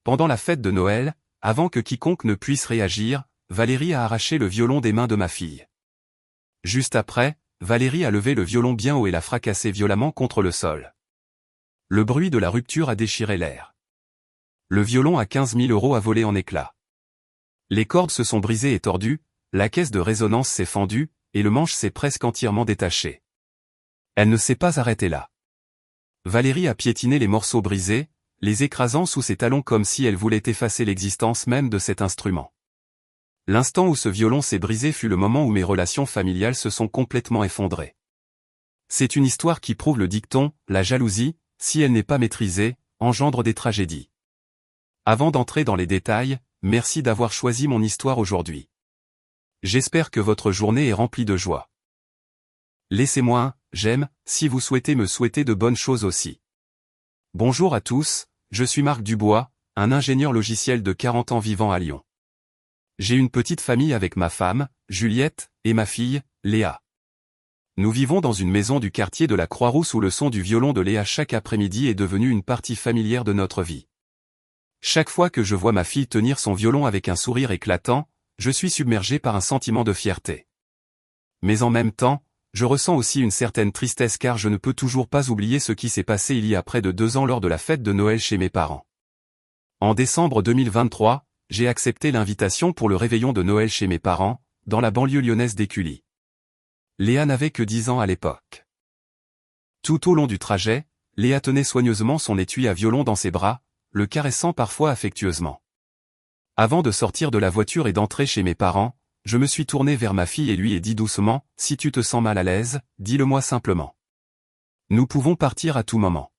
Pendant la fête de Noël, avant que quiconque ne puisse réagir, Valérie a arraché le violon des mains de ma fille. Juste après, Valérie a levé le violon bien haut et l'a fracassé violemment contre le sol. Le bruit de la rupture a déchiré l'air. Le violon à 15 000 € a volé en éclats. Les cordes se sont brisées et tordues, la caisse de résonance s'est fendue, et le manche s'est presque entièrement détaché. Elle ne s'est pas arrêtée là. Valérie a piétiné les morceaux brisés, les écrasant sous ses talons comme si elle voulait effacer l'existence même de cet instrument. L'instant où ce violon s'est brisé fut le moment où mes relations familiales se sont complètement effondrées. C'est une histoire qui prouve le dicton, la jalousie, si elle n'est pas maîtrisée, engendre des tragédies. Avant d'entrer dans les détails, merci d'avoir choisi mon histoire aujourd'hui. J'espère que votre journée est remplie de joie. Laissez-moi un j'aime si vous souhaitez me souhaiter de bonnes choses aussi. Bonjour à tous, je suis Marc Dubois, un ingénieur logiciel de 40 ans vivant à Lyon. J'ai une petite famille avec ma femme, Juliette, et ma fille, Léa. Nous vivons dans une maison du quartier de la Croix-Rousse où le son du violon de Léa chaque après-midi est devenu une partie familière de notre vie. Chaque fois que je vois ma fille tenir son violon avec un sourire éclatant, je suis submergé par un sentiment de fierté. Mais en même temps, je ressens aussi une certaine tristesse car je ne peux toujours pas oublier ce qui s'est passé il y a près de 2 ans lors de la fête de Noël chez mes parents. En décembre 2023, j'ai accepté l'invitation pour le réveillon de Noël chez mes parents, dans la banlieue lyonnaise d'Écully. Léa n'avait que 10 ans à l'époque. Tout au long du trajet, Léa tenait soigneusement son étui à violon dans ses bras, le caressant parfois affectueusement. Avant de sortir de la voiture et d'entrer chez mes parents, je me suis tourné vers ma fille et lui ai dit doucement, « Si tu te sens mal à l'aise, dis-le-moi simplement. Nous pouvons partir à tout moment. »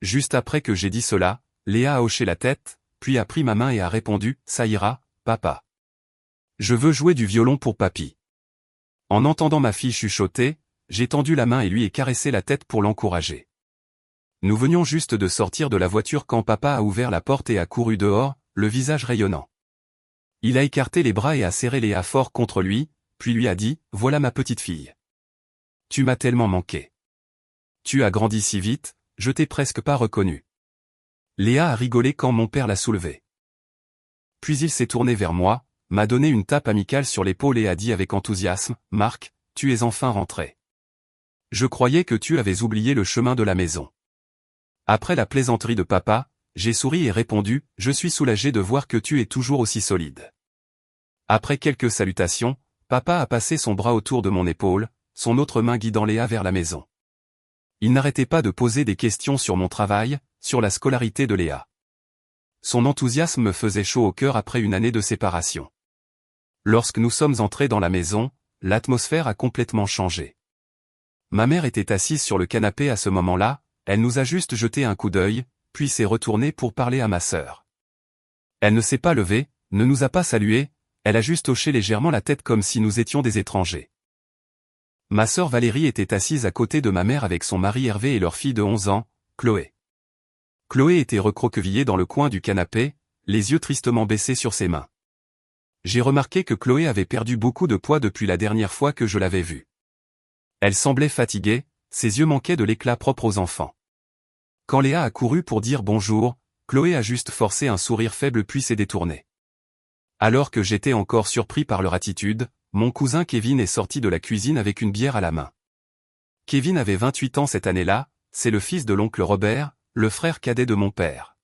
Juste après que j'ai dit cela, Léa a hoché la tête, puis a pris ma main et a répondu, « Ça ira, papa. Je veux jouer du violon pour papy. » En entendant ma fille chuchoter, j'ai tendu la main et lui ai caressé la tête pour l'encourager. Nous venions juste de sortir de la voiture quand papa a ouvert la porte et a couru dehors, le visage rayonnant. Il a écarté les bras et a serré Léa fort contre lui, puis lui a dit, « Voilà ma petite fille. Tu m'as tellement manqué. Tu as grandi si vite, je t'ai presque pas reconnu. » Léa a rigolé quand mon père l'a soulevée. Puis il s'est tourné vers moi, m'a donné une tape amicale sur l'épaule et a dit avec enthousiasme, « Marc, tu es enfin rentré. Je croyais que tu avais oublié le chemin de la maison. » Après la plaisanterie de papa, j'ai souri et répondu, « Je suis soulagé de voir que tu es toujours aussi solide. » Après quelques salutations, papa a passé son bras autour de mon épaule, son autre main guidant Léa vers la maison. Il n'arrêtait pas de poser des questions sur mon travail, sur la scolarité de Léa. Son enthousiasme me faisait chaud au cœur après une année de séparation. Lorsque nous sommes entrés dans la maison, l'atmosphère a complètement changé. Ma mère était assise sur le canapé à ce moment-là, elle nous a juste jeté un coup d'œil, puis s'est retournée pour parler à ma sœur. Elle ne s'est pas levée, ne nous a pas salués, elle a juste hoché légèrement la tête comme si nous étions des étrangers. Ma sœur Valérie était assise à côté de ma mère avec son mari Hervé et leur fille de 11 ans, Chloé. Chloé était recroquevillée dans le coin du canapé, les yeux tristement baissés sur ses mains. J'ai remarqué que Chloé avait perdu beaucoup de poids depuis la dernière fois que je l'avais vue. Elle semblait fatiguée, ses yeux manquaient de l'éclat propre aux enfants. Quand Léa a couru pour dire bonjour, Chloé a juste forcé un sourire faible puis s'est détournée. Alors que j'étais encore surpris par leur attitude, mon cousin Kevin est sorti de la cuisine avec une bière à la main. Kevin avait 28 ans cette année-là, c'est le fils de l'oncle Robert, le frère cadet de mon père.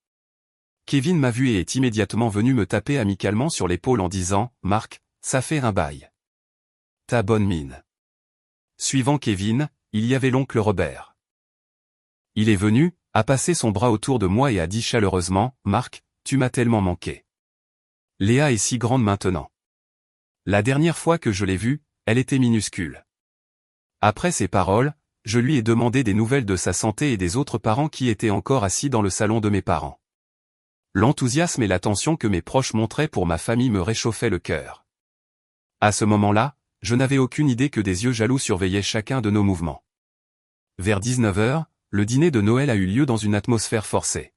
Kevin m'a vu et est immédiatement venu me taper amicalement sur l'épaule en disant « Marc, ça fait un bail. Ta bonne mine. » Suivant Kevin, il y avait l'oncle Robert. Il est venu, a passé son bras autour de moi et a dit chaleureusement « Marc, tu m'as tellement manqué. Léa est si grande maintenant. La dernière fois que je l'ai vue, elle était minuscule. » Après ces paroles, je lui ai demandé des nouvelles de sa santé et des autres parents qui étaient encore assis dans le salon de mes parents. L'enthousiasme et l'attention que mes proches montraient pour ma famille me réchauffaient le cœur. À ce moment-là, je n'avais aucune idée que des yeux jaloux surveillaient chacun de nos mouvements. Vers 19 h, le dîner de Noël a eu lieu dans une atmosphère forcée.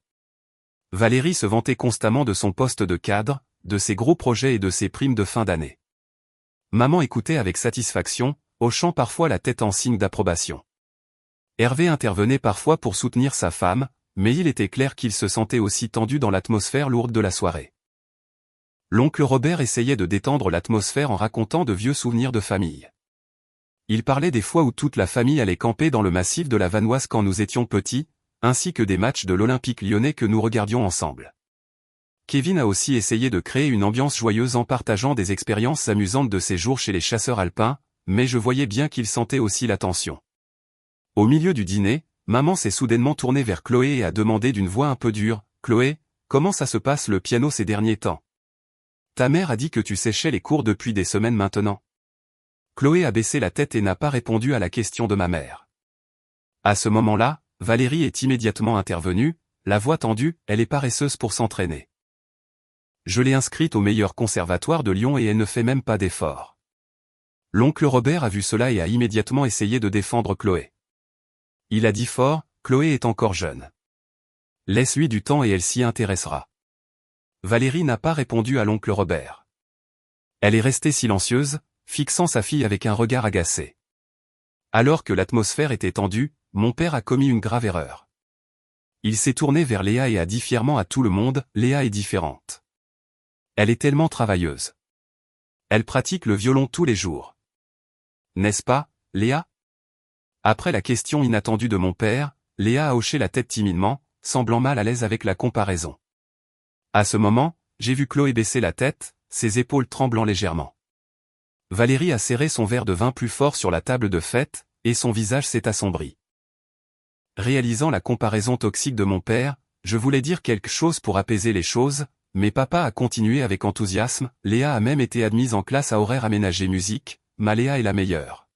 Valérie se vantait constamment de son poste de cadre, de ses gros projets et de ses primes de fin d'année. Maman écoutait avec satisfaction, hochant parfois la tête en signe d'approbation. Hervé intervenait parfois pour soutenir sa femme, mais il était clair qu'il se sentait aussi tendu dans l'atmosphère lourde de la soirée. L'oncle Robert essayait de détendre l'atmosphère en racontant de vieux souvenirs de famille. Il parlait des fois où toute la famille allait camper dans le massif de la Vanoise quand nous étions petits, ainsi que des matchs de l'Olympique lyonnais que nous regardions ensemble. Kevin a aussi essayé de créer une ambiance joyeuse en partageant des expériences amusantes de ses jours chez les chasseurs alpins, mais je voyais bien qu'il sentait aussi la tension. Au milieu du dîner, maman s'est soudainement tournée vers Chloé et a demandé d'une voix un peu dure, « Chloé, comment ça se passe le piano ces derniers temps? Ta mère a dit que tu séchais les cours depuis des semaines maintenant. » Chloé a baissé la tête et n'a pas répondu à la question de ma mère. À ce moment-là, Valérie est immédiatement intervenue, la voix tendue, elle est paresseuse pour s'entraîner. Je l'ai inscrite au meilleur conservatoire de Lyon et elle ne fait même pas d'efforts. L'oncle Robert a vu cela et a immédiatement essayé de défendre Chloé. Il a dit fort, Chloé est encore jeune. Laisse-lui du temps et elle s'y intéressera. Valérie n'a pas répondu à l'oncle Robert. Elle est restée silencieuse, fixant sa fille avec un regard agacé. Alors que l'atmosphère était tendue, mon père a commis une grave erreur. Il s'est tourné vers Léa et a dit fièrement à tout le monde, Léa est différente. Elle est tellement travailleuse. Elle pratique le violon tous les jours. N'est-ce pas, Léa? Après la question inattendue de mon père, Léa a hoché la tête timidement, semblant mal à l'aise avec la comparaison. À ce moment, j'ai vu Chloé baisser la tête, ses épaules tremblant légèrement. Valérie a serré son verre de vin plus fort sur la table de fête, et son visage s'est assombri. Réalisant la comparaison toxique de mon père, je voulais dire quelque chose pour apaiser les choses, mais papa a continué avec enthousiasme, Léa a même été admise en classe à horaire aménagé musique, ma Léa est la meilleure.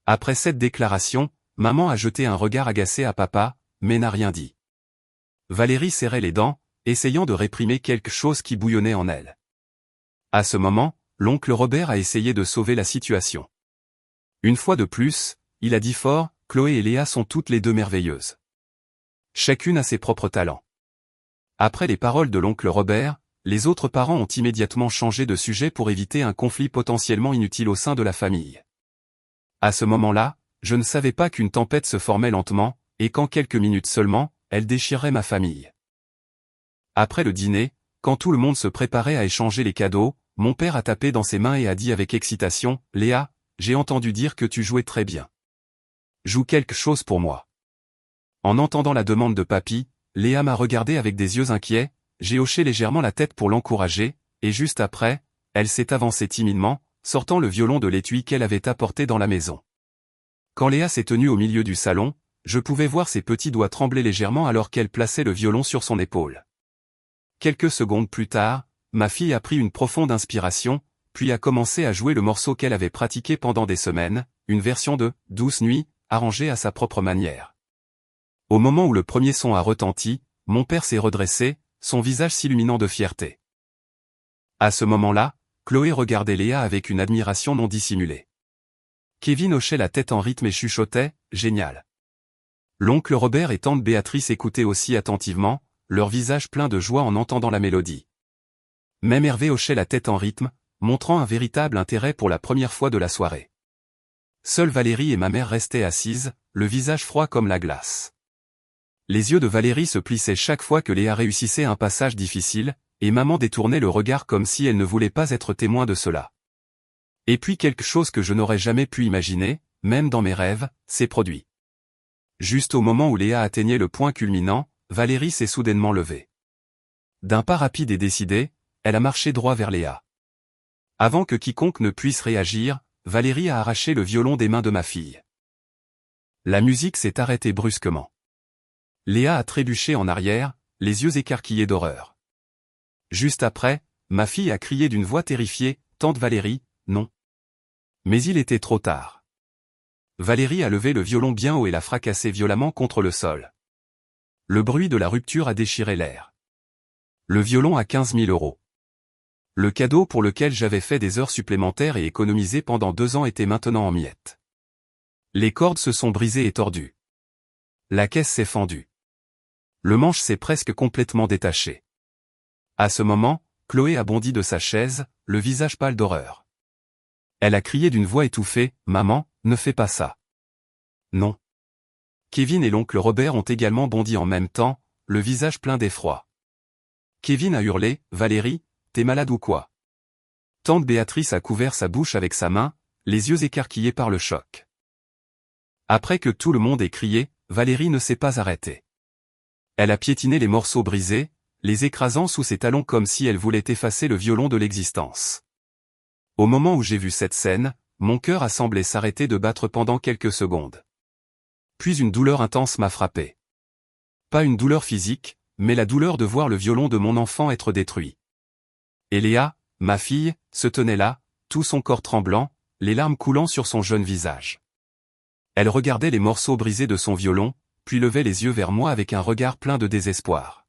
Après cette déclaration, maman a jeté un regard agacé à papa, mais n'a rien dit. Valérie serrait les dents, essayant de réprimer quelque chose qui bouillonnait en elle. À ce moment, l'oncle Robert a essayé de sauver la situation. Une fois de plus, il a dit fort, Chloé et Léa sont toutes les deux merveilleuses. Chacune a ses propres talents. Après les paroles de l'oncle Robert, les autres parents ont immédiatement changé de sujet pour éviter un conflit potentiellement inutile au sein de la famille. À ce moment-là, je ne savais pas qu'une tempête se formait lentement, et qu'en quelques minutes seulement, elle déchirerait ma famille. Après le dîner, quand tout le monde se préparait à échanger les cadeaux, mon père a tapé dans ses mains et a dit avec excitation, « Léa, j'ai entendu dire que tu jouais très bien. Joue quelque chose pour moi. » En entendant la demande de papy, Léa m'a regardé avec des yeux inquiets, j'ai hoché légèrement la tête pour l'encourager, et juste après, elle s'est avancée timidement, sortant le violon de l'étui qu'elle avait apporté dans la maison. Quand Léa s'est tenue au milieu du salon, je pouvais voir ses petits doigts trembler légèrement alors qu'elle plaçait le violon sur son épaule. Quelques secondes plus tard, ma fille a pris une profonde inspiration, puis a commencé à jouer le morceau qu'elle avait pratiqué pendant des semaines, une version de « Douce nuit », arrangée à sa propre manière. Au moment où le premier son a retenti, mon père s'est redressé, son visage s'illuminant de fierté. À ce moment-là, Chloé regardait Léa avec une admiration non dissimulée. Kevin hochait la tête en rythme et chuchotait, « Génial !» L'oncle Robert et tante Béatrice écoutaient aussi attentivement, leur visage plein de joie en entendant la mélodie. Même Hervé hochait la tête en rythme, montrant un véritable intérêt pour la première fois de la soirée. Seules Valérie et ma mère restaient assises, le visage froid comme la glace. Les yeux de Valérie se plissaient chaque fois que Léa réussissait un passage difficile, et maman détournait le regard comme si elle ne voulait pas être témoin de cela. Et puis quelque chose que je n'aurais jamais pu imaginer, même dans mes rêves, s'est produit. Juste au moment où Léa atteignait le point culminant, Valérie s'est soudainement levée. D'un pas rapide et décidé, elle a marché droit vers Léa. Avant que quiconque ne puisse réagir, Valérie a arraché le violon des mains de ma fille. La musique s'est arrêtée brusquement. Léa a trébuché en arrière, les yeux écarquillés d'horreur. Juste après, ma fille a crié d'une voix terrifiée, « Tante Valérie, non !» Mais il était trop tard. Valérie a levé le violon bien haut et l'a fracassé violemment contre le sol. Le bruit de la rupture a déchiré l'air. Le violon à 15 000 €. Le cadeau pour lequel j'avais fait des heures supplémentaires et économisé pendant 2 ans était maintenant en miettes. Les cordes se sont brisées et tordues. La caisse s'est fendue. Le manche s'est presque complètement détaché. À ce moment, Chloé a bondi de sa chaise, le visage pâle d'horreur. Elle a crié d'une voix étouffée, « Maman, ne fais pas ça. » Non. Kevin et l'oncle Robert ont également bondi en même temps, le visage plein d'effroi. Kevin a hurlé, « Valérie, t'es malade ou quoi ?» Tante Béatrice a couvert sa bouche avec sa main, les yeux écarquillés par le choc. Après que tout le monde ait crié, Valérie ne s'est pas arrêtée. Elle a piétiné les morceaux brisés, les écrasant sous ses talons comme si elle voulait effacer le violon de l'existence. Au moment où j'ai vu cette scène, mon cœur a semblé s'arrêter de battre pendant quelques secondes. Puis une douleur intense m'a frappé. Pas une douleur physique, mais la douleur de voir le violon de mon enfant être détruit. Et Léa, ma fille, se tenait là, tout son corps tremblant, les larmes coulant sur son jeune visage. Elle regardait les morceaux brisés de son violon, puis levait les yeux vers moi avec un regard plein de désespoir.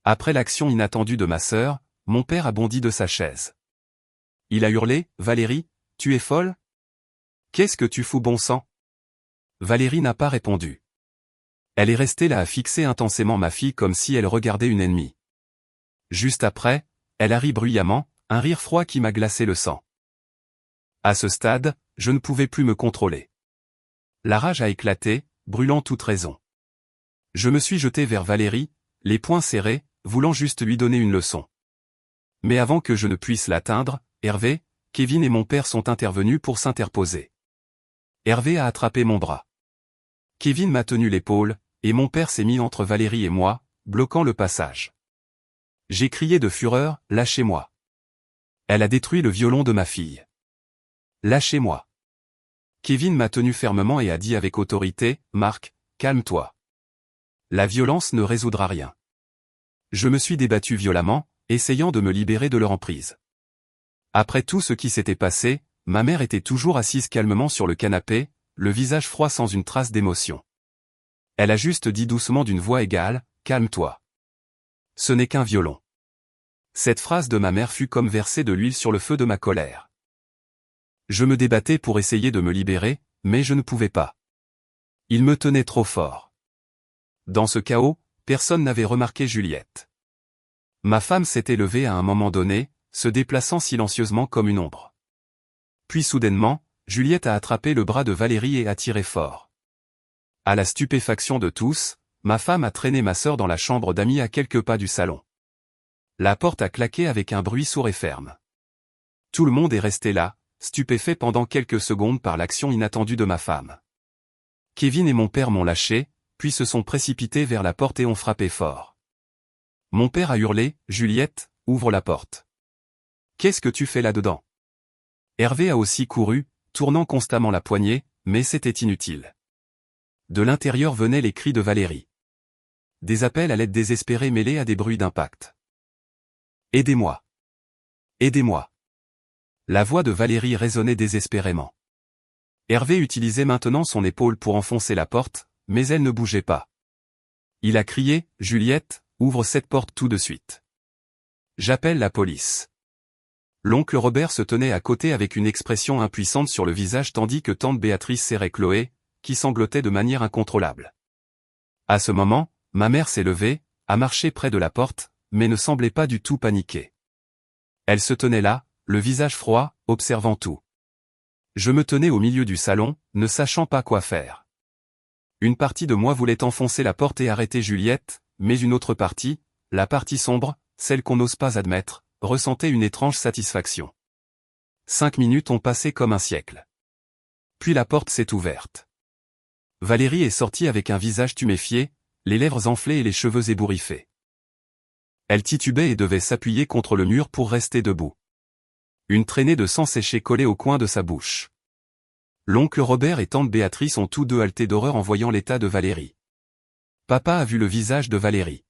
Après l'action inattendue de ma sœur, mon père a bondi de sa chaise. Il a hurlé, « Valérie, tu es folle ? Qu'est-ce que tu fous bon sang ?» Valérie n'a pas répondu. Elle est restée là à fixer intensément ma fille comme si elle regardait une ennemie. Juste après, elle a ri bruyamment, un rire froid qui m'a glacé le sang. À ce stade, je ne pouvais plus me contrôler. La rage a éclaté, brûlant toute raison. Je me suis jeté vers Valérie, les poings serrés, voulant juste lui donner une leçon. Mais avant que je ne puisse l'atteindre, Hervé, Kevin et mon père sont intervenus pour s'interposer. Hervé a attrapé mon bras. Kevin m'a tenu l'épaule, et mon père s'est mis entre Valérie et moi, bloquant le passage. J'ai crié de fureur, « Lâchez-moi !» Elle a détruit le violon de ma fille. Lâchez-moi. Kevin m'a tenu fermement et a dit avec autorité, « Marc, calme-toi. La violence ne résoudra rien. » Je me suis débattu violemment, essayant de me libérer de leur emprise. Après tout ce qui s'était passé, ma mère était toujours assise calmement sur le canapé, le visage froid sans une trace d'émotion. Elle a juste dit doucement d'une voix égale, « Calme-toi. Ce n'est qu'un violon. » Cette phrase de ma mère fut comme verser de l'huile sur le feu de ma colère. Je me débattais pour essayer de me libérer, mais je ne pouvais pas. Il me tenait trop fort. Dans ce chaos, personne n'avait remarqué Juliette. Ma femme s'était levée à un moment donné, se déplaçant silencieusement comme une ombre. Puis soudainement, Juliette a attrapé le bras de Valérie et a tiré fort. À la stupéfaction de tous, ma femme a traîné ma sœur dans la chambre d'amis à quelques pas du salon. La porte a claqué avec un bruit sourd et ferme. Tout le monde est resté là, stupéfait pendant quelques secondes par l'action inattendue de ma femme. Kevin et mon père m'ont lâché, puis se sont précipités vers la porte et ont frappé fort. Mon père a hurlé, « Juliette, ouvre la porte. Qu'est-ce que tu fais là-dedans ?» Hervé a aussi couru, tournant constamment la poignée, mais c'était inutile. De l'intérieur venaient les cris de Valérie. Des appels à l'aide désespérés mêlés à des bruits d'impact. « Aidez-moi. Aidez-moi. » La voix de Valérie résonnait désespérément. Hervé utilisait maintenant son épaule pour enfoncer la porte, mais elle ne bougeait pas. Il a crié, « Juliette, ouvre cette porte tout de suite. J'appelle la police. » L'oncle Robert se tenait à côté avec une expression impuissante sur le visage tandis que tante Béatrice serrait Chloé, qui sanglotait de manière incontrôlable. À ce moment, ma mère s'est levée, a marché près de la porte, mais ne semblait pas du tout paniquée. Elle se tenait là, le visage froid, observant tout. Je me tenais au milieu du salon, ne sachant pas quoi faire. Une partie de moi voulait enfoncer la porte et arrêter Juliette, mais une autre partie, la partie sombre, celle qu'on n'ose pas admettre, ressentait une étrange satisfaction. 5 minutes ont passé comme un siècle. Puis la porte s'est ouverte. Valérie est sortie avec un visage tuméfié, les lèvres enflées et les cheveux ébouriffés. Elle titubait et devait s'appuyer contre le mur pour rester debout. Une traînée de sang séché collait au coin de sa bouche. L'oncle Robert et tante Béatrice ont tous deux halté d'horreur en voyant l'état de Valérie. Papa a vu le visage de Valérie.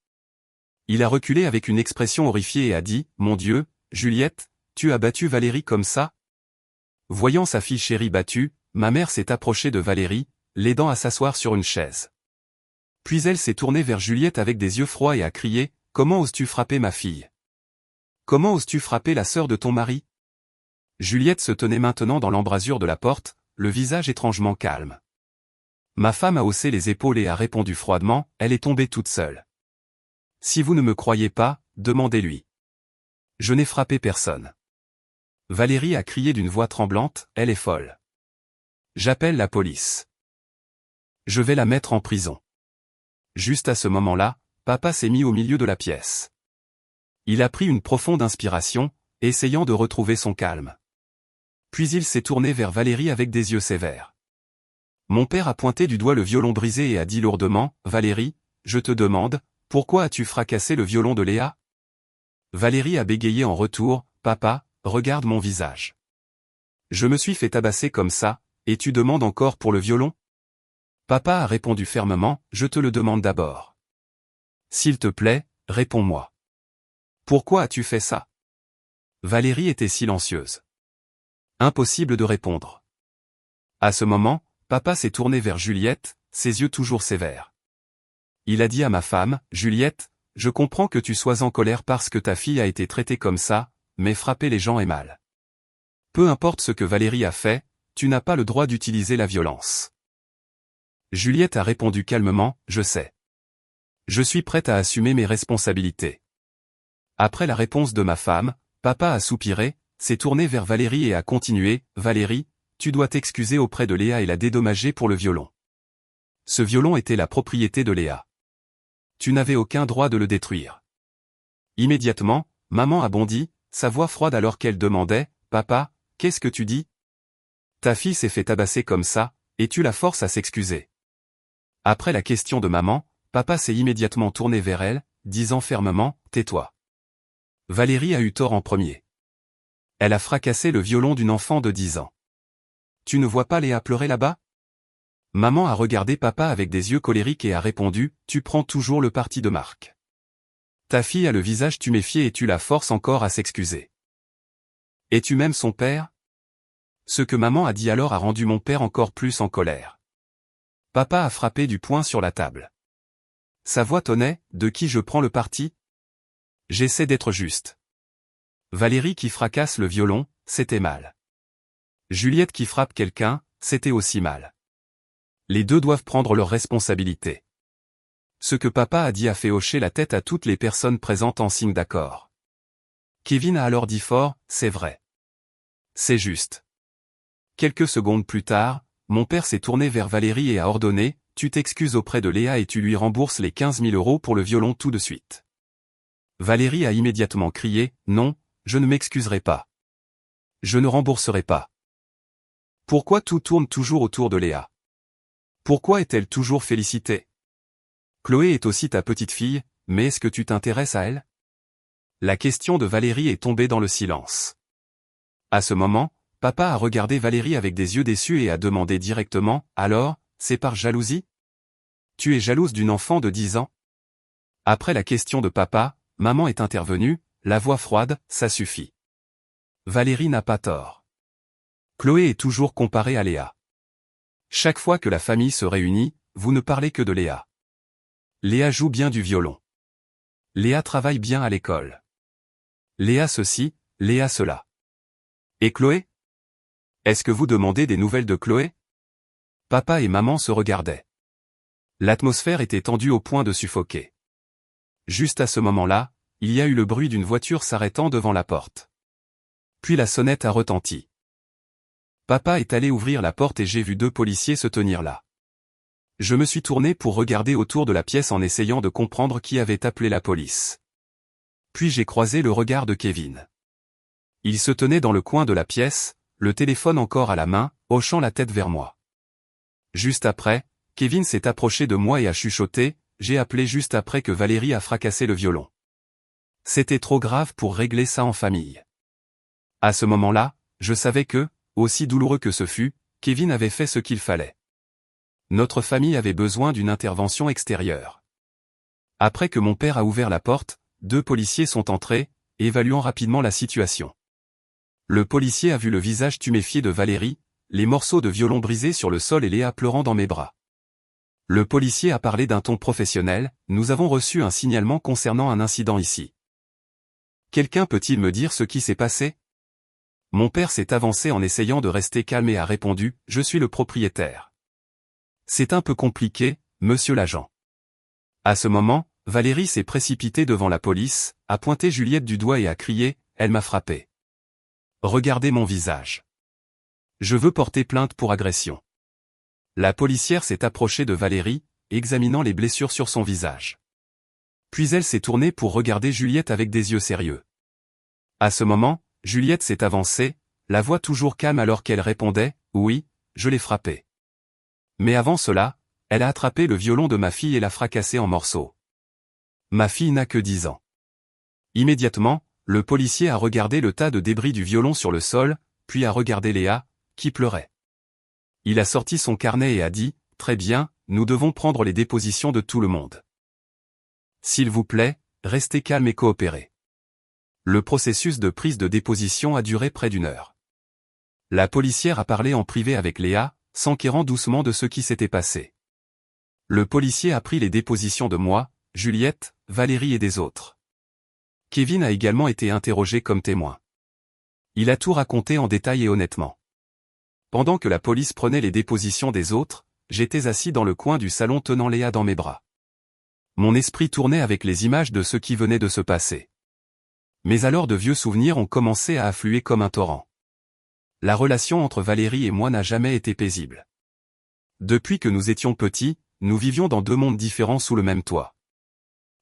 Il a reculé avec une expression horrifiée et a dit, « Mon Dieu, Juliette, tu as battu Valérie comme ça ?» Voyant sa fille chérie battue, ma mère s'est approchée de Valérie, l'aidant à s'asseoir sur une chaise. Puis elle s'est tournée vers Juliette avec des yeux froids et a crié, « Comment oses-tu frapper ma fille ? Comment oses-tu frapper la sœur de ton mari ?» Juliette se tenait maintenant dans l'embrasure de la porte, le visage étrangement calme. Ma femme a haussé les épaules et a répondu froidement, « Elle est tombée toute seule. Si vous ne me croyez pas, demandez-lui. Je n'ai frappé personne. » Valérie a crié d'une voix tremblante, « Elle est folle. J'appelle la police. » Je vais la mettre en prison. Juste à ce moment-là, papa s'est mis au milieu de la pièce. Il a pris une profonde inspiration, essayant de retrouver son calme. Puis il s'est tourné vers Valérie avec des yeux sévères. Mon père a pointé du doigt le violon brisé et a dit lourdement, « Valérie, je te demande, pourquoi as-tu fracassé le violon de Léa ?» Valérie a bégayé en retour, « Papa, regarde mon visage. Je me suis fait tabasser comme ça, et tu demandes encore pour le violon ?» Papa a répondu fermement, « Je te le demande d'abord. S'il te plaît, réponds-moi. Pourquoi as-tu fait ça ?» Valérie était silencieuse. Impossible de répondre. À ce moment, papa s'est tourné vers Juliette, ses yeux toujours sévères. Il a dit à ma femme, « Juliette, je comprends que tu sois en colère parce que ta fille a été traitée comme ça, mais frapper les gens est mal. Peu importe ce que Valérie a fait, tu n'as pas le droit d'utiliser la violence. » Juliette a répondu calmement, « Je sais. Je suis prête à assumer mes responsabilités. » Après la réponse de ma femme, papa a soupiré, s'est tourné vers Valérie et a continué, « Valérie, tu dois t'excuser auprès de Léa et la dédommager pour le violon. Ce violon était la propriété de Léa. Tu n'avais aucun droit de le détruire. » Immédiatement, maman a bondi, sa voix froide alors qu'elle demandait, « Papa, qu'est-ce que tu dis? Ta fille s'est fait tabasser comme ça, et tu la forces à s'excuser. » Après la question de maman, papa s'est immédiatement tourné vers elle, disant fermement, « Tais-toi. Valérie a eu tort en premier. Elle a fracassé le violon d'une enfant de 10 ans. Tu ne vois pas Léa pleurer là-bas ?» Maman a regardé papa avec des yeux colériques et a répondu, « Tu prends toujours le parti de Marc. Ta fille a le visage tuméfié et tu la forces encore à s'excuser. Et tu m'aimes son père ?» Ce que maman a dit alors a rendu mon père encore plus en colère. Papa a frappé du poing sur la table. Sa voix tonnait, « De qui je prends le parti? J'essaie d'être juste. Valérie qui fracasse le violon, c'était mal. Juliette qui frappe quelqu'un, c'était aussi mal. Les deux doivent prendre leurs responsabilités. » Ce que papa a dit a fait hocher la tête à toutes les personnes présentes en signe d'accord. Kevin a alors dit fort, « C'est vrai. C'est juste. » Quelques secondes plus tard, mon père s'est tourné vers Valérie et a ordonné, « Tu t'excuses auprès de Léa et tu lui rembourses les 15 000 € pour le violon tout de suite. » Valérie a immédiatement crié, « Non, je ne m'excuserai pas. Je ne rembourserai pas. Pourquoi tout tourne toujours autour de Léa? Pourquoi est-elle toujours félicitée? Chloé est aussi ta petite fille, mais est-ce que tu t'intéresses à elle? » La question de Valérie est tombée dans le silence. À ce moment, papa a regardé Valérie avec des yeux déçus et a demandé directement, « Alors, c'est par jalousie? Tu es jalouse d'une enfant de 10 ans? » Après la question de papa, maman est intervenue, la voix froide, « Ça suffit. Valérie n'a pas tort. Chloé est toujours comparée à Léa. Chaque fois que la famille se réunit, vous ne parlez que de Léa. Léa joue bien du violon. Léa travaille bien à l'école. Léa ceci, Léa cela. Et Chloé? Est-ce que vous demandez des nouvelles de Chloé? » Papa et maman se regardaient. L'atmosphère était tendue au point de suffoquer. Juste à ce moment-là, il y a eu le bruit d'une voiture s'arrêtant devant la porte. Puis la sonnette a retenti. Papa est allé ouvrir la porte et j'ai vu 2 policiers se tenir là. Je me suis tourné pour regarder autour de la pièce en essayant de comprendre qui avait appelé la police. Puis j'ai croisé le regard de Kevin. Il se tenait dans le coin de la pièce, le téléphone encore à la main, hochant la tête vers moi. Juste après, Kevin s'est approché de moi et a chuchoté, « J'ai appelé juste après que Valérie a fracassé le violon. C'était trop grave pour régler ça en famille. » À ce moment-là, je savais que, aussi douloureux que ce fut, Kevin avait fait ce qu'il fallait. Notre famille avait besoin d'une intervention extérieure. Après que mon père a ouvert la porte, 2 policiers sont entrés, évaluant rapidement la situation. Le policier a vu le visage tuméfié de Valérie, les morceaux de violon brisés sur le sol et Léa pleurant dans mes bras. Le policier a parlé d'un ton professionnel, « Nous avons reçu un signalement concernant un incident ici. Quelqu'un peut-il me dire ce qui s'est passé ?» Mon père s'est avancé en essayant de rester calme et a répondu, « Je suis le propriétaire. C'est un peu compliqué, monsieur l'agent. » À ce moment, Valérie s'est précipitée devant la police, a pointé Juliette du doigt et a crié, « Elle m'a frappé. Regardez mon visage. Je veux porter plainte pour agression. » La policière s'est approchée de Valérie, examinant les blessures sur son visage. Puis elle s'est tournée pour regarder Juliette avec des yeux sérieux. À ce moment, Juliette s'est avancée, la voix toujours calme alors qu'elle répondait « Oui, je l'ai frappé. » Mais avant cela, elle a attrapé le violon de ma fille et l'a fracassé en morceaux. Ma fille n'a que 10 ans. Immédiatement, le policier a regardé le tas de débris du violon sur le sol, puis a regardé Léa, qui pleurait. Il a sorti son carnet et a dit « Très bien, nous devons prendre les dépositions de tout le monde. S'il vous plaît, restez calme et coopérez. » Le processus de prise de déposition a duré près d'1 heure. La policière a parlé en privé avec Léa, s'enquérant doucement de ce qui s'était passé. Le policier a pris les dépositions de moi, Juliette, Valérie et des autres. Kevin a également été interrogé comme témoin. Il a tout raconté en détail et honnêtement. Pendant que la police prenait les dépositions des autres, j'étais assis dans le coin du salon tenant Léa dans mes bras. Mon esprit tournait avec les images de ce qui venait de se passer. Mais alors de vieux souvenirs ont commencé à affluer comme un torrent. La relation entre Valérie et moi n'a jamais été paisible. Depuis que nous étions petits, nous vivions dans 2 mondes différents sous le même toit.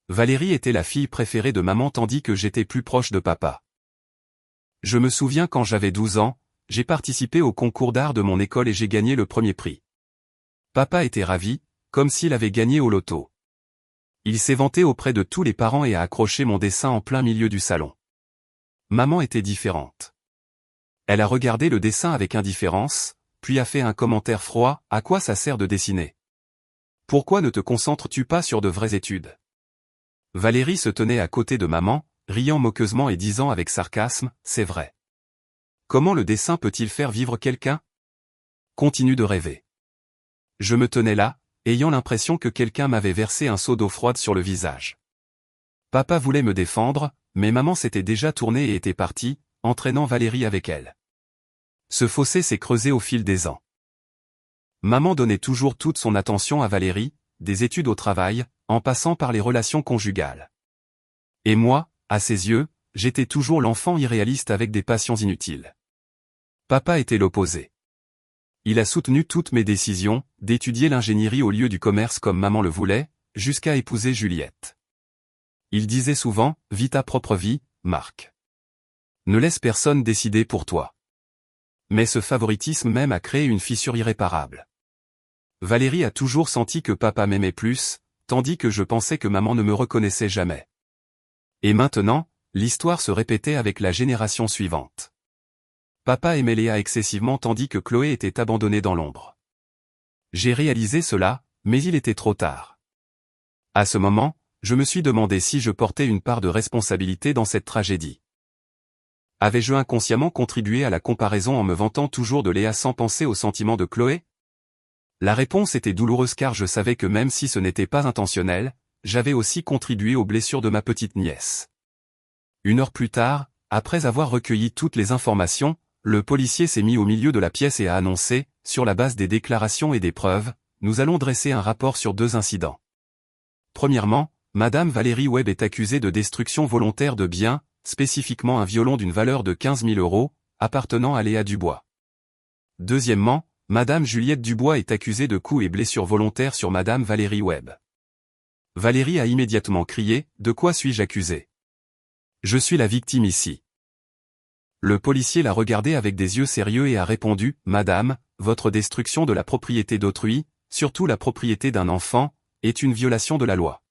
Valérie était la fille préférée de maman tandis que j'étais plus proche de papa. Je me souviens quand j'avais 12 ans, j'ai participé au concours d'art de mon école et j'ai gagné le premier prix. Papa était ravi, comme s'il avait gagné au loto. Il s'est vanté auprès de tous les parents et a accroché mon dessin en plein milieu du salon. Maman était différente. Elle a regardé le dessin avec indifférence, puis a fait un commentaire froid, « À quoi ça sert de dessiner? Pourquoi ne te concentres-tu pas sur de vraies études ?» Valérie se tenait à côté de maman, riant moqueusement et disant avec sarcasme, « C'est vrai. Comment le dessin peut-il faire vivre quelqu'un? Continue de rêver. » Je me tenais là, ayant l'impression que quelqu'un m'avait versé un seau d'eau froide sur le visage. Papa voulait me défendre, mais maman s'était déjà tournée et était partie, entraînant Valérie avec elle. Ce fossé s'est creusé au fil des ans. Maman donnait toujours toute son attention à Valérie, des études au travail, en passant par les relations conjugales. Et moi, à ses yeux, j'étais toujours l'enfant irréaliste avec des passions inutiles. Papa était l'opposé. Il a soutenu toutes mes décisions, d'étudier l'ingénierie au lieu du commerce comme maman le voulait, jusqu'à épouser Juliette. Il disait souvent, « Vis ta propre vie, Marc. Ne laisse personne décider pour toi. » Mais ce favoritisme même a créé une fissure irréparable. Valérie a toujours senti que papa m'aimait plus, tandis que je pensais que maman ne me reconnaissait jamais. Et maintenant, l'histoire se répétait avec la génération suivante. Papa aimait Léa excessivement tandis que Chloé était abandonnée dans l'ombre. J'ai réalisé cela, mais il était trop tard. À ce moment, je me suis demandé si je portais une part de responsabilité dans cette tragédie. Avais-je inconsciemment contribué à la comparaison en me vantant toujours de Léa sans penser aux sentiments de Chloé? La réponse était douloureuse car je savais que même si ce n'était pas intentionnel, j'avais aussi contribué aux blessures de ma petite nièce. 1 heure plus tard, après avoir recueilli toutes les informations, le policier s'est mis au milieu de la pièce et a annoncé, sur la base des déclarations et des preuves, nous allons dresser un rapport sur 2 incidents. Premièrement, Madame Valérie Webb est accusée de destruction volontaire de biens, spécifiquement un violon d'une valeur de 15 000 €, appartenant à Léa Dubois. Deuxièmement, Madame Juliette Dubois est accusée de coups et blessures volontaires sur Madame Valérie Webb. Valérie a immédiatement crié, « De quoi suis-je accusée? Je suis la victime ici. » Le policier l'a regardé avec des yeux sérieux et a répondu, « Madame, votre destruction de la propriété d'autrui, surtout la propriété d'un enfant, est une violation de la loi.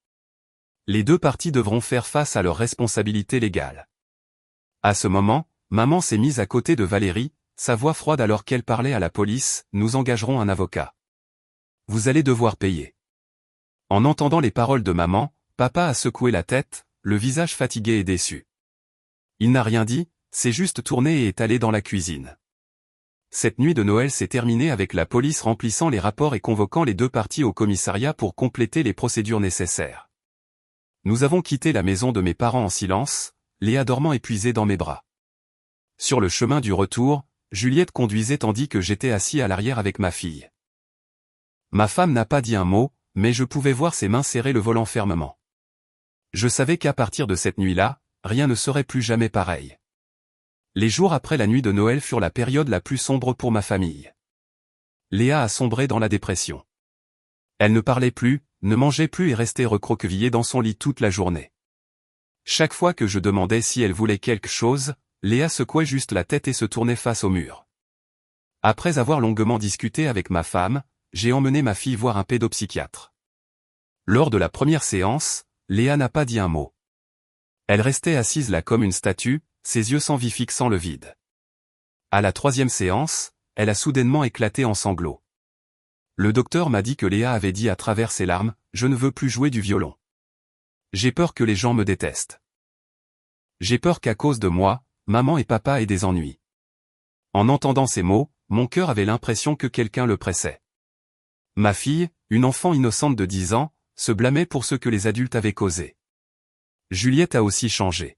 Les 2 parties devront faire face à leurs responsabilités légales. » À ce moment, maman s'est mise à côté de Valérie, sa voix froide alors qu'elle parlait à la police, « Nous engagerons un avocat. Vous allez devoir payer. » En entendant les paroles de maman, papa a secoué la tête, le visage fatigué et déçu. Il n'a rien dit, s'est juste tourné et est allé dans la cuisine. Cette nuit de Noël s'est terminée avec la police remplissant les rapports et convoquant les 2 parties au commissariat pour compléter les procédures nécessaires. Nous avons quitté la maison de mes parents en silence, Léa dormant épuisée dans mes bras. Sur le chemin du retour, Juliette conduisait tandis que j'étais assis à l'arrière avec ma fille. Ma femme n'a pas dit un mot, mais je pouvais voir ses mains serrer le volant fermement. Je savais qu'à partir de cette nuit-là, rien ne serait plus jamais pareil. Les jours après la nuit de Noël furent la période la plus sombre pour ma famille. Léa a sombré dans la dépression. Elle ne parlait plus, ne mangeait plus et restait recroquevillée dans son lit toute la journée. Chaque fois que je demandais si elle voulait quelque chose, Léa secouait juste la tête et se tournait face au mur. Après avoir longuement discuté avec ma femme, j'ai emmené ma fille voir un pédopsychiatre. Lors de la première séance, Léa n'a pas dit un mot. Elle restait assise là comme une statue, ses yeux sans vie fixant le vide. À la troisième séance, elle a soudainement éclaté en sanglots. Le docteur m'a dit que Léa avait dit à travers ses larmes « Je ne veux plus jouer du violon. J'ai peur que les gens me détestent. J'ai peur qu'à cause de moi, maman et papa aient des ennuis. » En entendant ces mots, mon cœur avait l'impression que quelqu'un le pressait. Ma fille, une enfant innocente de 10 ans, se blâmait pour ce que les adultes avaient causé. Juliette a aussi changé.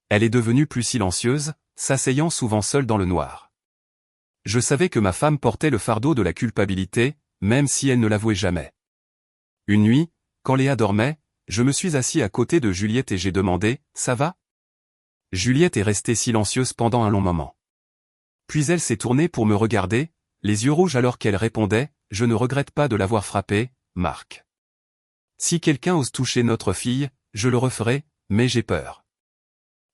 Elle est devenue plus silencieuse, s'asseyant souvent seule dans le noir. Je savais que ma femme portait le fardeau de la culpabilité, même si elle ne l'avouait jamais. Une nuit, quand Léa dormait, je me suis assis à côté de Juliette et j'ai demandé « Ça va ?» Juliette est restée silencieuse pendant un long moment. Puis elle s'est tournée pour me regarder, les yeux rouges alors qu'elle répondait « Je ne regrette pas de l'avoir frappée, Marc. Si quelqu'un ose toucher notre fille, je le referai, mais j'ai peur.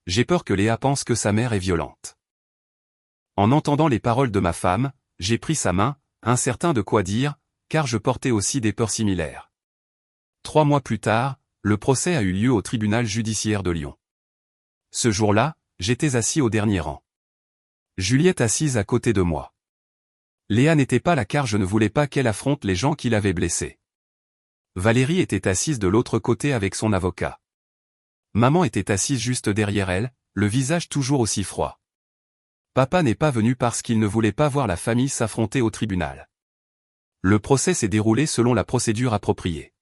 J'ai peur que Léa pense que sa mère est violente. » En entendant les paroles de ma femme, j'ai pris sa main, incertain de quoi dire, car je portais aussi des peurs similaires. 3 mois plus tard, le procès a eu lieu au tribunal judiciaire de Lyon. Ce jour-là, j'étais assis au dernier rang. Juliette assise à côté de moi. Léa n'était pas là car je ne voulais pas qu'elle affronte les gens qui l'avaient blessée. Valérie était assise de l'autre côté avec son avocat. Maman était assise juste derrière elle, le visage toujours aussi froid. Papa n'est pas venu parce qu'il ne voulait pas voir la famille s'affronter au tribunal. Le procès s'est déroulé selon la procédure appropriée.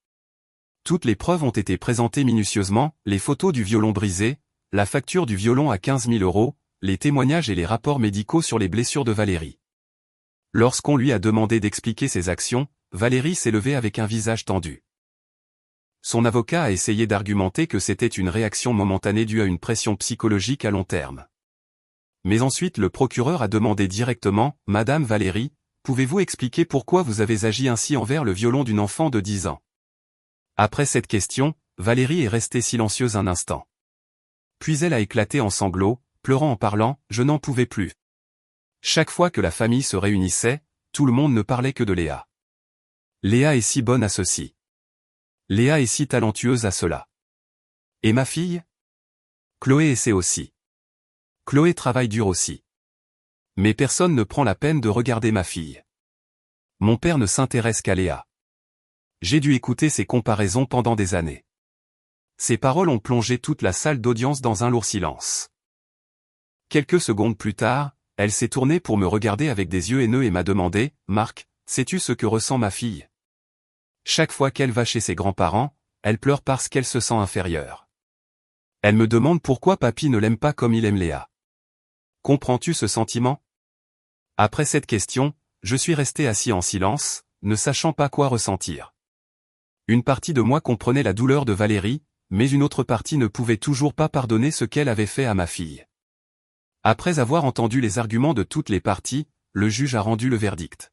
Toutes les preuves ont été présentées minutieusement, les photos du violon brisé, la facture du violon à 15 000 €, les témoignages et les rapports médicaux sur les blessures de Valérie. Lorsqu'on lui a demandé d'expliquer ses actions, Valérie s'est levée avec un visage tendu. Son avocat a essayé d'argumenter que c'était une réaction momentanée due à une pression psychologique à long terme. Mais ensuite le procureur a demandé directement « Madame Valérie, pouvez-vous expliquer pourquoi vous avez agi ainsi envers le violon d'une enfant de 10 ans ?» Après cette question, Valérie est restée silencieuse un instant. Puis elle a éclaté en sanglots, pleurant en parlant « Je n'en pouvais plus. » Chaque fois que la famille se réunissait, tout le monde ne parlait que de Léa. Léa est si bonne à ceci. Léa est si talentueuse à cela. Et ma fille ? Chloé essaie aussi. Chloé travaille dur aussi. Mais personne ne prend la peine de regarder ma fille. Mon père ne s'intéresse qu'à Léa. J'ai dû écouter ces comparaisons pendant des années. Ces paroles ont plongé toute la salle d'audience dans un lourd silence. Quelques secondes plus tard, elle s'est tournée pour me regarder avec des yeux haineux et m'a demandé « Marc, sais-tu ce que ressent ma fille ? Chaque fois qu'elle va chez ses grands-parents, elle pleure parce qu'elle se sent inférieure. Elle me demande pourquoi papy ne l'aime pas comme il aime Léa. Comprends-tu ce sentiment ? » Après cette question, je suis resté assis en silence, ne sachant pas quoi ressentir. Une partie de moi comprenait la douleur de Valérie, mais une autre partie ne pouvait toujours pas pardonner ce qu'elle avait fait à ma fille. Après avoir entendu les arguments de toutes les parties, le juge a rendu le verdict.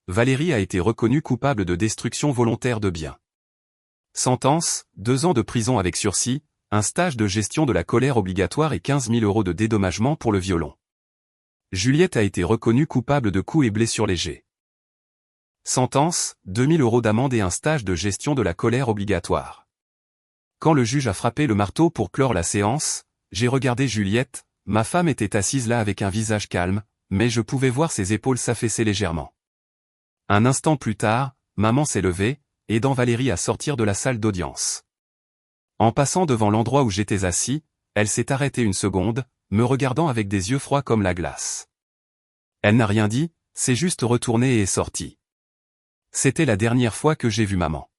Valérie a été reconnue coupable de destruction volontaire de biens. Sentence, 2 ans de prison avec sursis, un stage de gestion de la colère obligatoire et 15 000 € de dédommagement pour le violon. Juliette a été reconnue coupable de coups et blessures légers. Sentence, 2 000 € d'amende et un stage de gestion de la colère obligatoire. Quand le juge a frappé le marteau pour clore la séance, j'ai regardé Juliette, ma femme était assise là avec un visage calme, mais je pouvais voir ses épaules s'affaisser légèrement. Un instant plus tard, maman s'est levée, aidant Valérie à sortir de la salle d'audience. En passant devant l'endroit où j'étais assis, elle s'est arrêtée une seconde, me regardant avec des yeux froids comme la glace. Elle n'a rien dit, s'est juste retournée et est sortie. C'était la dernière fois que j'ai vu maman.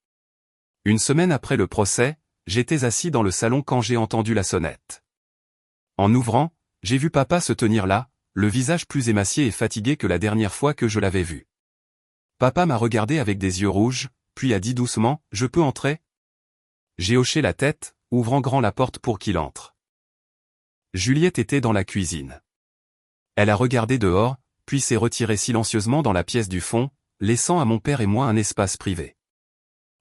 Une semaine après le procès, j'étais assis dans le salon quand j'ai entendu la sonnette. En ouvrant, j'ai vu papa se tenir là, le visage plus émacié et fatigué que la dernière fois que je l'avais vu. Papa m'a regardé avec des yeux rouges, puis a dit doucement « Je peux entrer ?» J'ai hoché la tête, ouvrant grand la porte pour qu'il entre. Juliette était dans la cuisine. Elle a regardé dehors, puis s'est retiré silencieusement dans la pièce du fond, laissant à mon père et moi un espace privé.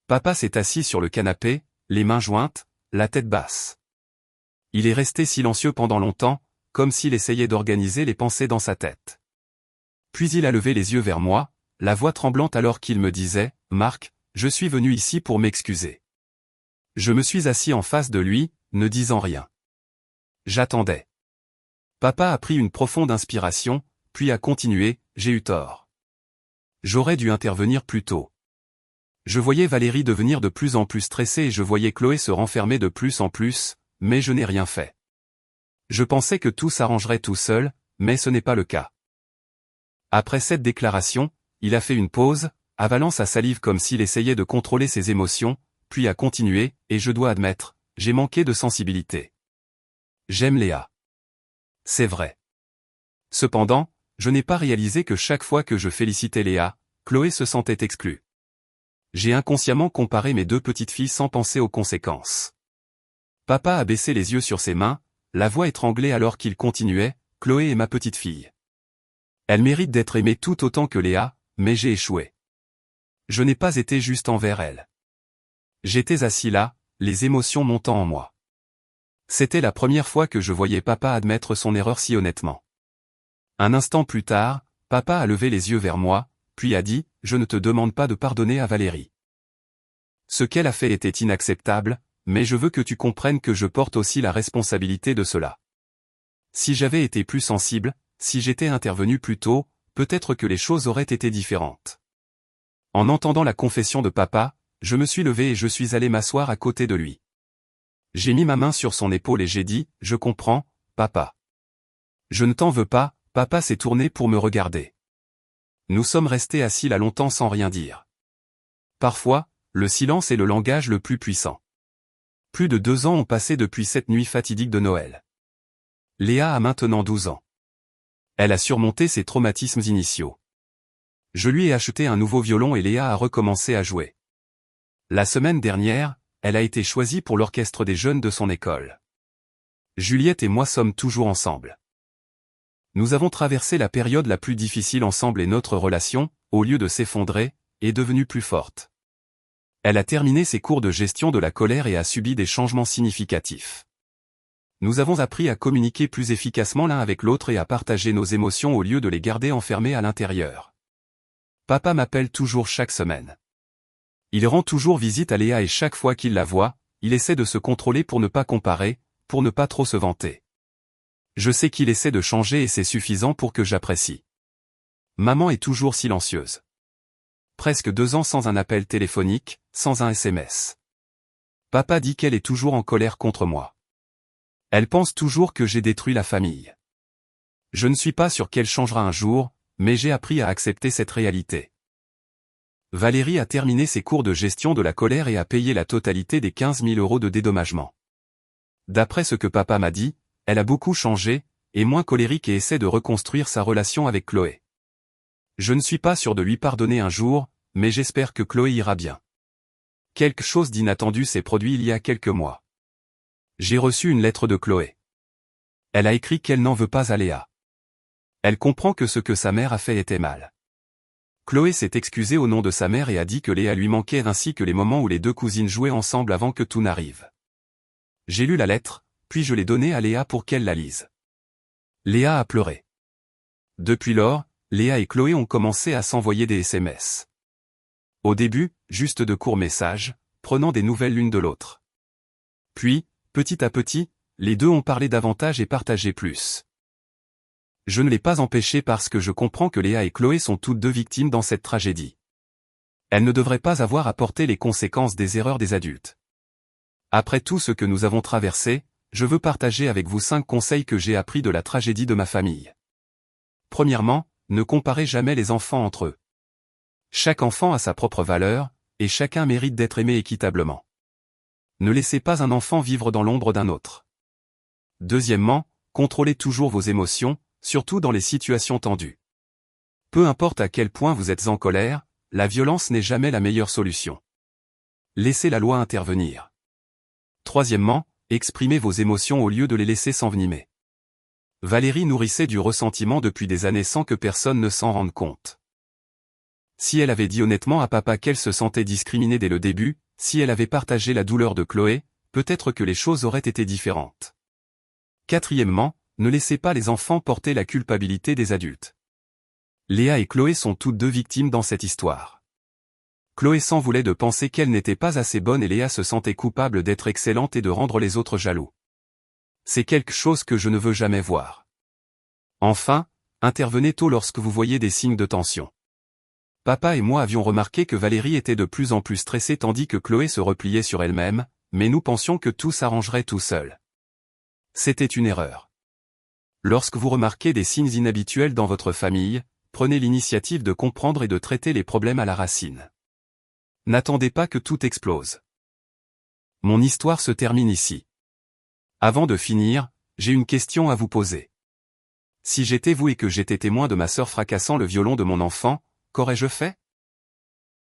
Papa s'est assis sur le canapé, les mains jointes, la tête basse. Il est resté silencieux pendant longtemps, comme s'il essayait d'organiser les pensées dans sa tête. Puis il a levé les yeux vers moi, la voix tremblante alors qu'il me disait « Marc, je suis venu ici pour m'excuser. » Je me suis assis en face de lui, ne disant rien. J'attendais. Papa a pris une profonde inspiration, puis a continué « J'ai eu tort. J'aurais dû intervenir plus tôt. » Je voyais Valérie devenir de plus en plus stressée et je voyais Chloé se renfermer de plus en plus, mais je n'ai rien fait. Je pensais que tout s'arrangerait tout seul, mais ce n'est pas le cas. Après cette déclaration, il a fait une pause, avalant sa salive comme s'il essayait de contrôler ses émotions, puis a continué, et je dois admettre, j'ai manqué de sensibilité. J'aime Léa. C'est vrai. Cependant, je n'ai pas réalisé que chaque fois que je félicitais Léa, Chloé se sentait exclue. J'ai inconsciemment comparé mes deux petites filles sans penser aux conséquences. Papa a baissé les yeux sur ses mains, la voix étranglée alors qu'il continuait, « Chloé est ma petite fille. Elle mérite d'être aimée tout autant que Léa, mais j'ai échoué. Je n'ai pas été juste envers elle. J'étais assis là, les émotions montant en moi. C'était la première fois que je voyais papa admettre son erreur si honnêtement. Un instant plus tard, papa a levé les yeux vers moi, puis a dit, « Je ne te demande pas de pardonner à Valérie. Ce qu'elle a fait était inacceptable, mais je veux que tu comprennes que je porte aussi la responsabilité de cela. Si j'avais été plus sensible, si j'étais intervenu plus tôt, peut-être que les choses auraient été différentes. » En entendant la confession de papa, je me suis levé et je suis allé m'asseoir à côté de lui. J'ai mis ma main sur son épaule et j'ai dit, « Je comprends, papa. Je ne t'en veux pas. » Papa s'est tourné pour me regarder. Nous sommes restés assis là longtemps sans rien dire. Parfois, le silence est le langage le plus puissant. Plus de 2 ans ont passé depuis cette nuit fatidique de Noël. Léa a maintenant 12 ans. Elle a surmonté ses traumatismes initiaux. Je lui ai acheté un nouveau violon et Léa a recommencé à jouer. La semaine dernière, elle a été choisie pour l'orchestre des jeunes de son école. Juliette et moi sommes toujours ensemble. Nous avons traversé la période la plus difficile ensemble et notre relation, au lieu de s'effondrer, est devenue plus forte. Elle a terminé ses cours de gestion de la colère et a subi des changements significatifs. Nous avons appris à communiquer plus efficacement l'un avec l'autre et à partager nos émotions au lieu de les garder enfermées à l'intérieur. Papa m'appelle toujours chaque semaine. Il rend toujours visite à Léa et chaque fois qu'il la voit, il essaie de se contrôler pour ne pas comparer, pour ne pas trop se vanter. Je sais qu'il essaie de changer et c'est suffisant pour que j'apprécie. Maman est toujours silencieuse. Presque 2 ans sans un appel téléphonique, sans un SMS. Papa dit qu'elle est toujours en colère contre moi. Elle pense toujours que j'ai détruit la famille. Je ne suis pas sûr qu'elle changera un jour, mais j'ai appris à accepter cette réalité. Valérie a terminé ses cours de gestion de la colère et a payé la totalité des 15 000 € de dédommagement. D'après ce que papa m'a dit, elle a beaucoup changé, est moins colérique et essaie de reconstruire sa relation avec Chloé. Je ne suis pas sûr de lui pardonner un jour, mais j'espère que Chloé ira bien. Quelque chose d'inattendu s'est produit il y a quelques mois. J'ai reçu une lettre de Chloé. Elle a écrit qu'elle n'en veut pas à Léa. Elle comprend que ce que sa mère a fait était mal. Chloé s'est excusée au nom de sa mère et a dit que Léa lui manquait ainsi que les moments où les deux cousines jouaient ensemble avant que tout n'arrive. J'ai lu la lettre, puis je l'ai donnée à Léa pour qu'elle la lise. Léa a pleuré. Depuis lors, Léa et Chloé ont commencé à s'envoyer des SMS. Au début, juste de courts messages, prenant des nouvelles l'une de l'autre. Puis, petit à petit, les deux ont parlé davantage et partagé plus. Je ne l'ai pas empêché parce que je comprends que Léa et Chloé sont toutes deux victimes dans cette tragédie. Elles ne devraient pas avoir à porter les conséquences des erreurs des adultes. Après tout ce que nous avons traversé, je veux partager avec vous 5 conseils que j'ai appris de la tragédie de ma famille. Premièrement, ne comparez jamais les enfants entre eux. Chaque enfant a sa propre valeur, et chacun mérite d'être aimé équitablement. Ne laissez pas un enfant vivre dans l'ombre d'un autre. Deuxièmement, contrôlez toujours vos émotions, surtout dans les situations tendues. Peu importe à quel point vous êtes en colère, la violence n'est jamais la meilleure solution. Laissez la loi intervenir. Troisièmement, exprimez vos émotions au lieu de les laisser s'envenimer. Valérie nourrissait du ressentiment depuis des années sans que personne ne s'en rende compte. Si elle avait dit honnêtement à papa qu'elle se sentait discriminée dès le début, si elle avait partagé la douleur de Chloé, peut-être que les choses auraient été différentes. Quatrièmement, ne laissez pas les enfants porter la culpabilité des adultes. Léa et Chloé sont toutes deux victimes dans cette histoire. Chloé s'en voulait de penser qu'elle n'était pas assez bonne et Léa se sentait coupable d'être excellente et de rendre les autres jaloux. C'est quelque chose que je ne veux jamais voir. Enfin, intervenez tôt lorsque vous voyez des signes de tension. Papa et moi avions remarqué que Valérie était de plus en plus stressée tandis que Chloé se repliait sur elle-même, mais nous pensions que tout s'arrangerait tout seul. C'était une erreur. Lorsque vous remarquez des signes inhabituels dans votre famille, prenez l'initiative de comprendre et de traiter les problèmes à la racine. N'attendez pas que tout explose. Mon histoire se termine ici. Avant de finir, j'ai une question à vous poser. Si j'étais vous et que j'étais témoin de ma sœur fracassant le violon de mon enfant, qu'aurais-je fait ?